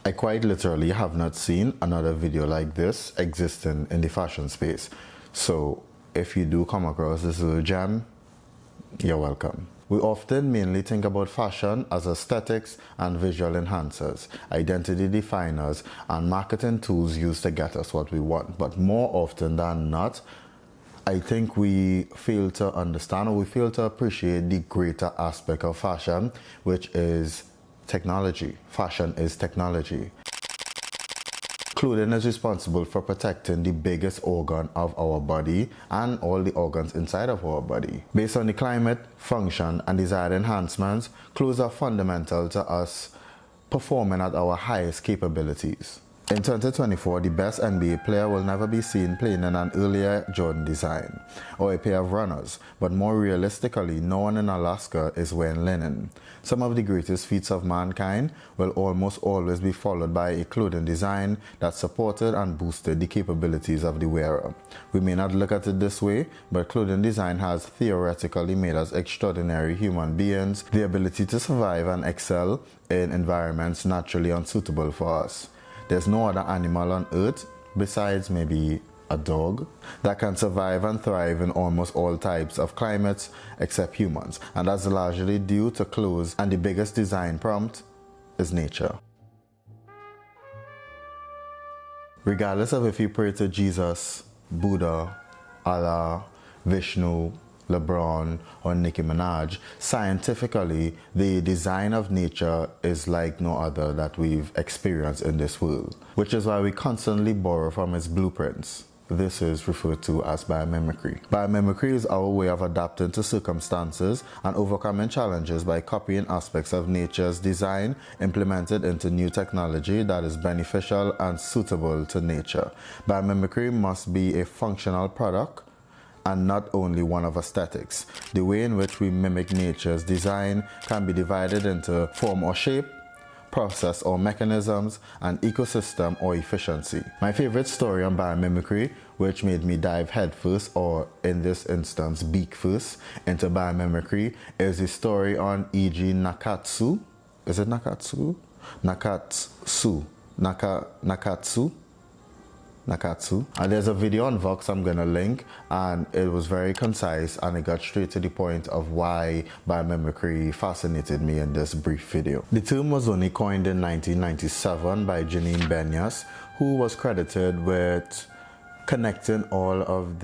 I quite literally have not seen another video like this existing in the fashion space. So if you do come across this little gem, you're welcome. We often mainly think about fashion as aesthetics and visual enhancers, identity definers, and marketing tools used to get us what we want. But more often than not, I think we fail to understand, or we fail to appreciate the greater aspect of fashion, which is technology. Fashion is technology. Clothing is responsible for protecting the biggest organ of our body and all the organs inside of our body. Based on the climate, function, and desired enhancements, clothes are fundamental to us performing at our highest capabilities. In 2024, the best NBA player will never be seen playing in an earlier Jordan design or a pair of runners, but more realistically, no one in Alaska is wearing linen. Some of the greatest feats of mankind will almost always be followed by a clothing design that supported and boosted the capabilities of the wearer. We may not look at it this way, but clothing design has theoretically made us extraordinary human beings, the ability to survive and excel in environments naturally unsuitable for us. There's no other animal on earth, besides maybe a dog, that can survive and thrive in almost all types of climates except humans. And that's largely due to clothes, and the biggest design prompt is nature. Regardless of if you pray to Jesus, Buddha, Allah, Vishnu, LeBron, or Nicki Minaj, scientifically, the design of nature is like no other that we've experienced in this world, which is why we constantly borrow from its blueprints. This is referred to as biomimicry. Biomimicry is our way of adapting to circumstances and overcoming challenges by copying aspects of nature's design implemented into new technology that is beneficial and suitable to nature. Biomimicry must be a functional product and not only one of aesthetics. The way in which we mimic nature's design can be divided into form or shape, process or mechanisms, and ecosystem or efficiency. My favorite story on biomimicry, which made me dive headfirst, or in this instance beak first, into biomimicry, is the story on E.G. Nakatsu. Is it Nakatsu? Nakatsu. And there's a video on Vox I'm gonna link, and it was very concise and it got straight to the point of why biomimicry fascinated me in this brief video. The term was only coined in 1997 by Janine Benyus, who was credited with connecting all of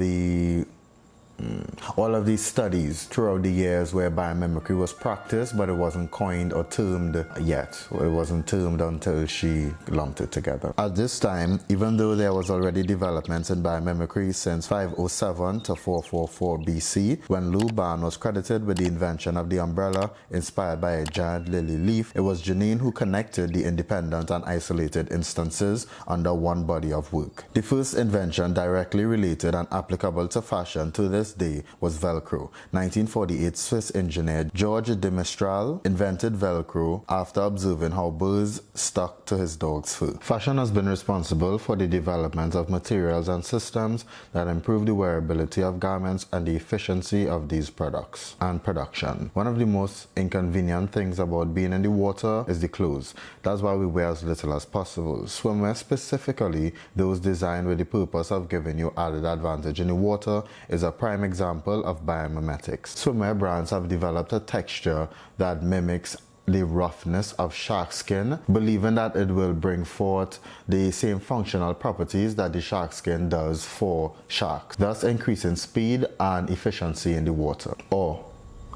these studies throughout the years where biomimicry was practiced, but it wasn't coined or termed yet. It wasn't termed until she lumped it together. At this time, even though there was already developments in biomimicry since 507 to 444 BC, when Lou Ban was credited with the invention of the umbrella inspired by a giant lily leaf, it was Janine who connected the independent and isolated instances under one body of work. The first invention directly related and applicable to fashion to this day was Velcro. 1948 Swiss engineer Georges de Mestral invented Velcro after observing how birds stuck to his dog's fur. Fashion has been responsible for the development of materials and systems that improve the wearability of garments and the efficiency of these products and production. One of the most inconvenient things about being in the water is the clothes. That's why we wear as little as possible. Swimwear, specifically those designed with the purpose of giving you added advantage in the water, is a prime example of biomimetics. Swimwear brands have developed a texture that mimics the roughness of shark skin, believing that it will bring forth the same functional properties that the shark skin does for sharks, thus increasing speed and efficiency in the water. Or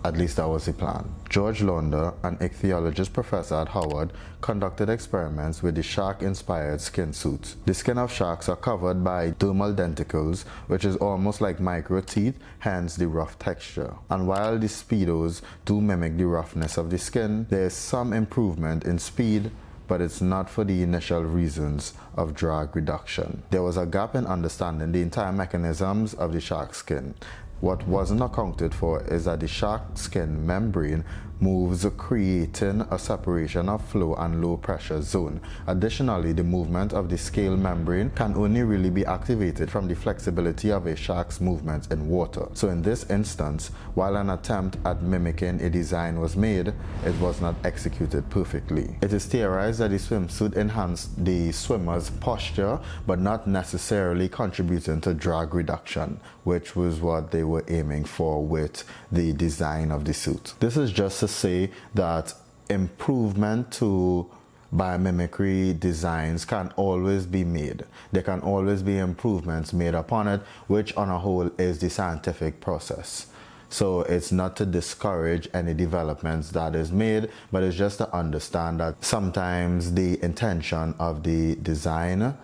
at least that was the plan. George Launder, an ichthyologist professor at Howard, conducted experiments with the shark-inspired skin suits. The skin of sharks are covered by dermal denticles, which is almost like micro teeth, hence the rough texture. And while the speedos do mimic the roughness of the skin, there is some improvement in speed, but it's not for the initial reasons of drag reduction. There was a gap in understanding the entire mechanisms of the shark skin. What wasn't accounted for is that the shark skin membrane moves, creating a separation of flow and low pressure zone. Additionally, the movement of the scale membrane can only really be activated from the flexibility of a shark's movement in water. So in this instance, while an attempt at mimicking a design was made, it was not executed perfectly. It is theorized that the swimsuit enhanced the swimmer's posture, but not necessarily contributing to drag reduction, which was what they were aiming for with the design of the suit. This is just to say that improvement to biomimicry designs can always be made. There can always be improvements made upon it, which on a whole is the scientific process. So it's not to discourage any developments that is made, but it's just to understand that sometimes the intention of the design,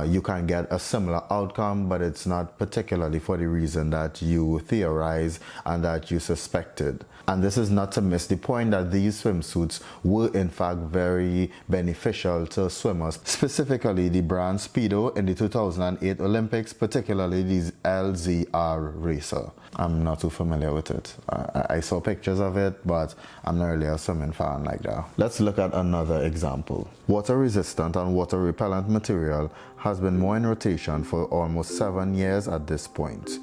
you can get a similar outcome, but it's not particularly for the reason that you theorize and that you suspected. And this is not to miss the point that these swimsuits were in fact very beneficial to swimmers, specifically the brand Speedo in the 2008 Olympics, particularly the LZR racer. I'm not too familiar with it. I saw pictures of it, but I'm not really a swimming fan like that. Let's look at another example. Water resistant and water repellent material has been more in rotation for almost 7 years at this point,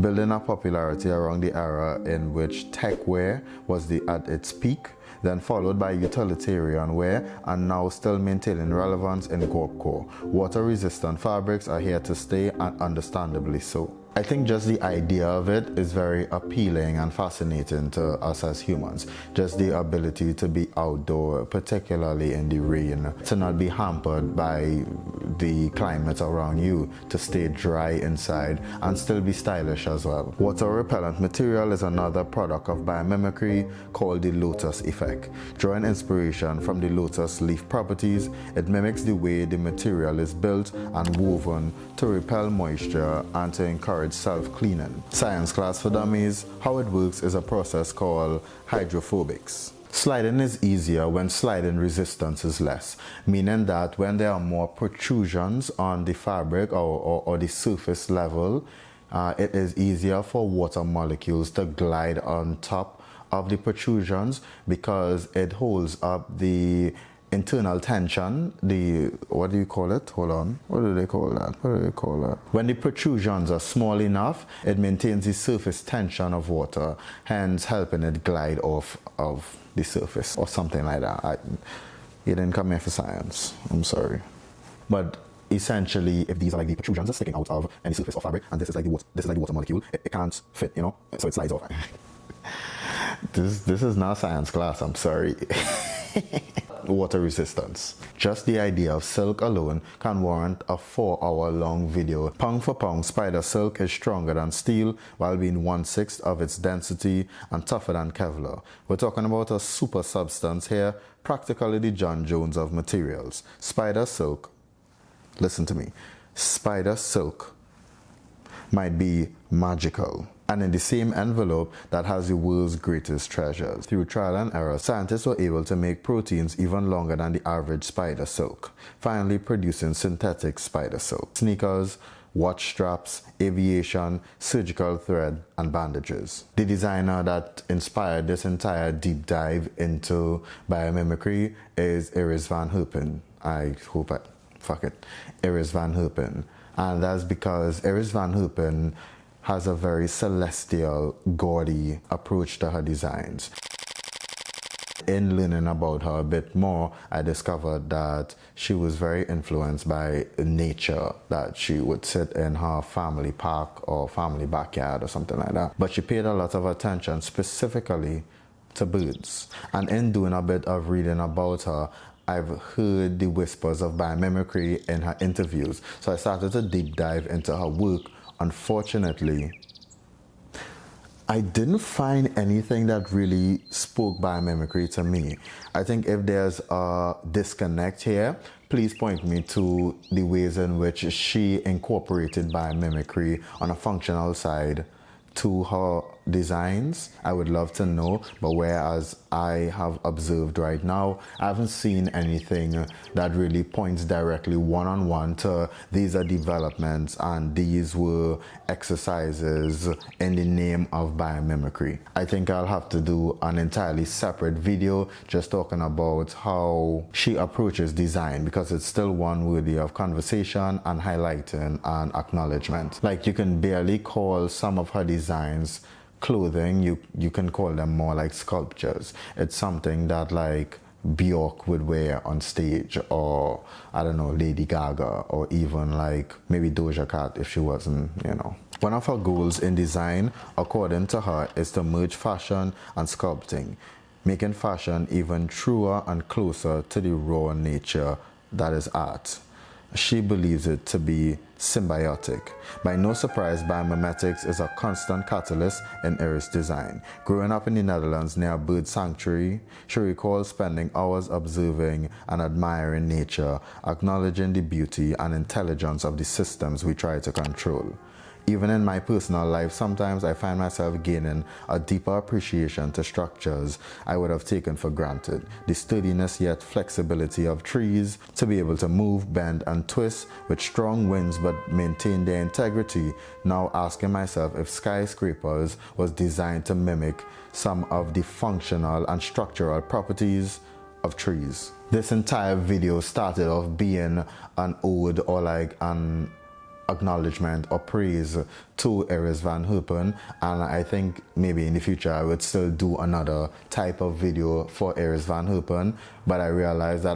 building a popularity around the era in which tech wear was at its peak, then followed by utilitarian wear, and now still maintaining relevance in gorpcore. Water resistant fabrics are here to stay, and understandably so. I think just the idea of it is very appealing and fascinating to us as humans. Just the ability to be outdoor, particularly in the rain, to not be hampered by the climate around you, to stay dry inside and still be stylish as well. Water repellent material is another product of biomimicry called the lotus effect. Drawing inspiration from the lotus leaf properties, it mimics the way the material is built and woven to repel moisture and to encourage self-cleaning. Science class for dummies, how it works is a process called hydrophobics. Sliding is easier when sliding resistance is less, meaning that when there are more protrusions on the fabric or the surface level, it is easier for water molecules to glide on top of the protrusions because it holds up the internal tension, what do you call it? Hold on. What do they call that? What do they call that? When the protrusions are small enough, it maintains the surface tension of water, hence helping it glide off of the surface or something like that. You didn't come here for science. I'm sorry. But essentially, if these are like the protrusions are sticking out of any surface or fabric, and this is like the water molecule, it can't fit, you know, so it slides off. This is not science class. I'm sorry. Water resistance. Just the idea of silk alone can warrant a 4-hour-long video. Pound for pound, spider silk is stronger than steel while being 1/6 of its density and tougher than Kevlar. We're talking about a super substance here, practically the John Jones of materials. Spider silk, listen to me, spider silk might be magical, and in the same envelope that has the world's greatest treasures. Through trial and error, scientists were able to make proteins even longer than the average spider silk, finally producing synthetic spider silk. Sneakers, watch straps, aviation, surgical thread, and bandages. The designer that inspired this entire deep dive into biomimicry is Iris van Herpen. Iris van Herpen. And that's because Iris van Herpen has a very celestial, gaudy approach to her designs. In learning about her a bit more, I discovered that she was very influenced by nature, that she would sit in her family park or family backyard or something like that. But she paid a lot of attention specifically to birds. And in doing a bit of reading about her, I've heard the whispers of biomimicry in her interviews. So I started to deep dive into her work. Unfortunately, I didn't find anything that really spoke biomimicry to me. I think if there's a disconnect here, please point me to the ways in which she incorporated biomimicry on a functional side to her designs, I would love to know. But whereas I have observed right now, I haven't seen anything that really points directly one-on-one to these are developments and these were exercises in the name of biomimicry. I think I'll have to do an entirely separate video just talking about how she approaches design, because it's still one worthy of conversation and highlighting and acknowledgement. Like, you can barely call some of her designs clothing, you can call them more like sculptures. It's something that like Bjork would wear on stage, or I don't know, Lady Gaga, or even like maybe Doja Cat if she wasn't, you know. One of her goals in design, according to her, is to merge fashion and sculpting, making fashion even truer and closer to the raw nature that is art. She believes it to be symbiotic. By no surprise, biomimetics is a constant catalyst in Iris' design. Growing up in the Netherlands near a bird sanctuary, she recalls spending hours observing and admiring nature, acknowledging the beauty and intelligence of the systems we try to control. Even in my personal life, sometimes I find myself gaining a deeper appreciation to structures I would have taken for granted. The sturdiness yet flexibility of trees, to be able to move, bend and twist with strong winds but maintain their integrity. Now asking myself if skyscrapers was designed to mimic some of the functional and structural properties of trees. This entire video started off being an ode or like an acknowledgement or praise to Iris van Herpen, and I think maybe in the future I would still do another type of video for Iris van Herpen, but I realized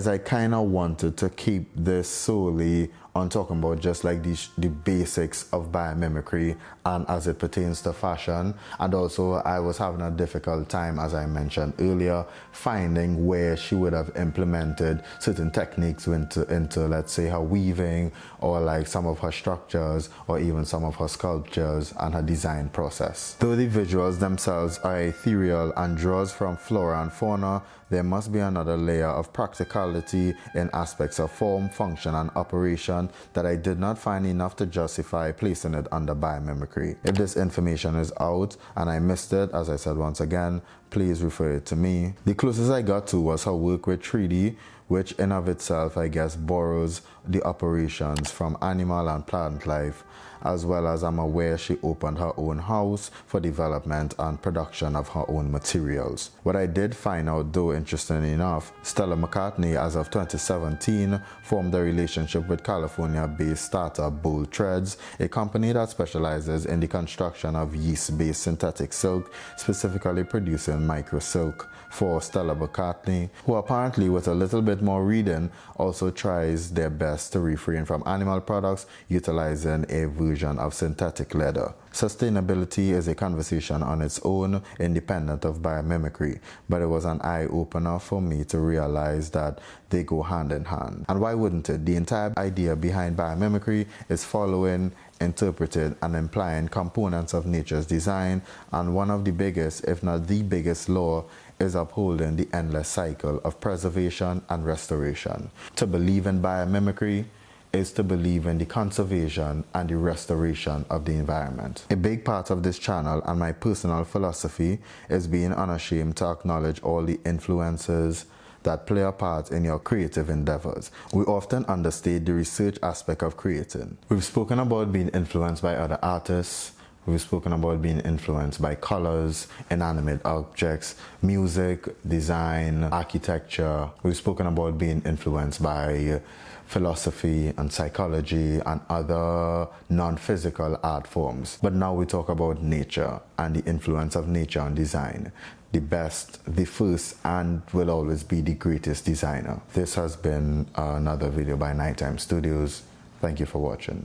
I kind of wanted to keep this solely on talking about just like the basics of biomimicry and as it pertains to fashion. And also I was having a difficult time, as I mentioned earlier, finding where she would have implemented certain techniques into let's say her weaving, or like some of her structures, or even some of her sculptures and her design process. Though the visuals themselves are ethereal and draws from flora and fauna, there must be another layer of practicality in aspects of form, function and operation that I did not find enough to justify placing it under biomimicry. If this information is out and I missed it, as I said once again, please refer it to me. The closest I got to was her work with 3D, which in of itself I guess borrows the operations from animal and plant life, as well as I'm aware she opened her own house for development and production of her own materials. What I did find out, though interesting enough, Stella McCartney as of 2017 formed a relationship with California-based startup Bold Threads, a company that specializes in the construction of yeast-based synthetic silk, specifically producing micro silk for Stella McCartney, who apparently with a little bit more reading also tries their best to refrain from animal products, utilizing a version of synthetic leather. Sustainability is a conversation on its own, independent of biomimicry, but it was an eye-opener for me to realize that they go hand in hand. And why wouldn't it? The entire idea behind biomimicry is following, interpreted and implying components of nature's design, and one of the biggest, if not the biggest law, is upholding the endless cycle of preservation and restoration. To believe in biomimicry is to believe in the conservation and the restoration of the environment. A big part of this channel and my personal philosophy is being unashamed to acknowledge all the influences that play a part in your creative endeavors. We often understate the research aspect of creating. We've spoken about being influenced by other artists. We've spoken about being influenced by colors, inanimate objects, music, design, architecture. We've spoken about being influenced by philosophy and psychology and other non-physical art forms. But now we talk about nature and the influence of nature on design. The best, the first, and will always be the greatest designer. This has been another video by Nighttime Studios. Thank you for watching.